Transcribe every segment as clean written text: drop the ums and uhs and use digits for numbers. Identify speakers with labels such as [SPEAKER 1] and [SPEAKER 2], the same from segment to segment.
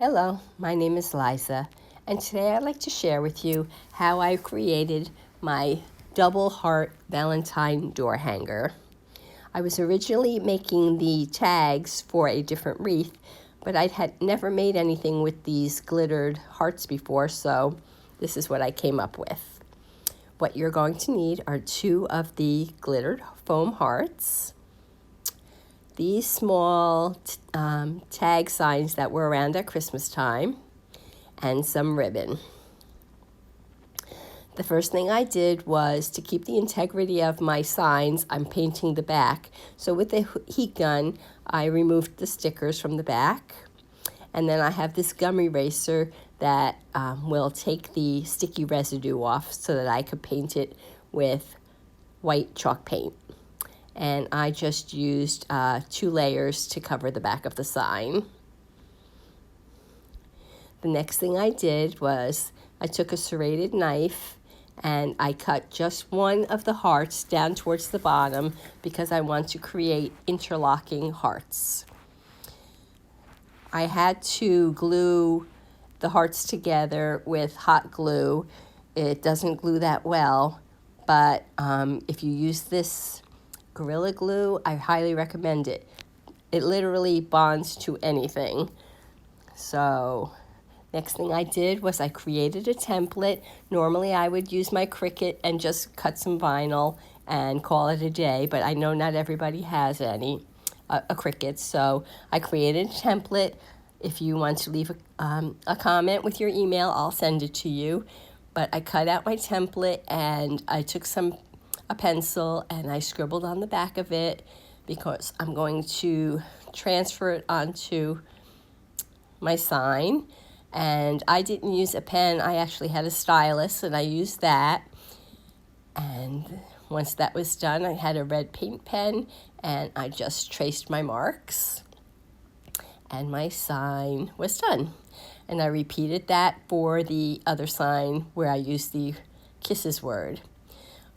[SPEAKER 1] Hello, my name is Liza, and today I'd like to share with you how I created my double heart Valentine door hanger. I was originally making the tags for a different wreath, but I had never made anything with these glittered hearts before, so this is what I came up with. What you're going to need are 2 of the glittered foam hearts, these small tag signs that were around at Christmas time, and some ribbon. The first thing I did was to keep the integrity of my signs. I'm painting the back. So with the heat gun, I removed the stickers from the back. And then I have this gum eraser that will take the sticky residue off so that I could paint it with white chalk paint. And I just used 2 layers to cover the back of the sign. The next thing I did was I took a serrated knife and I cut just one of the hearts down towards the bottom because I want to create interlocking hearts. I had to glue the hearts together with hot glue. It doesn't glue that well, but if you use this Gorilla Glue, I highly recommend it. It literally bonds to anything. So next thing I did was I created a template. Normally I would use my Cricut and just cut some vinyl and call it a day, but I know not everybody has a Cricut, so I created a template. If you want to leave a comment with your email, I'll send it to you. But I cut out my template and I took a pencil and I scribbled on the back of it because I'm going to transfer it onto my sign. And I didn't use a pen. I actually had a stylus and I used that. And once that was done, I had a red paint pen and I just traced my marks. And my sign was done. And I repeated that for the other sign where I used the kisses word.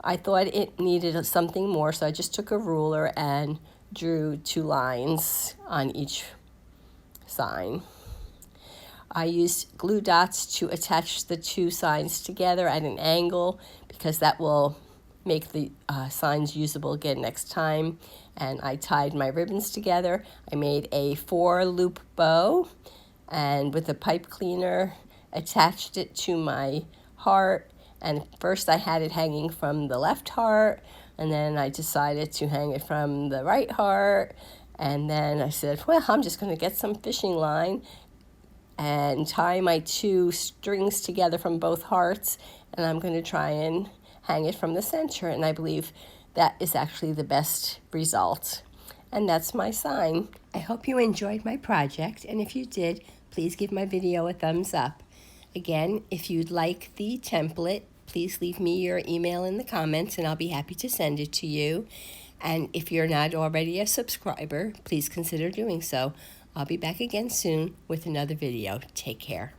[SPEAKER 1] I thought it needed something more, so I just took a ruler and drew 2 lines on each sign. I used glue dots to attach the 2 signs together at an angle because that will make the signs usable again next time. And I tied my ribbons together. I made a 4-loop bow and with a pipe cleaner attached it to my heart. And first I had it hanging from the left heart, and then I decided to hang it from the right heart. And then I said, well, I'm just going to get some fishing line and tie my 2 strings together from both hearts, and I'm going to try and hang it from the center. And I believe that is actually the best result. And that's my sign. I hope you enjoyed my project, and if you did, please give my video a thumbs up. Again, if you'd like the template, please leave me your email in the comments and I'll be happy to send it to you. And if you're not already a subscriber, please consider doing so. I'll be back again soon with another video. Take care.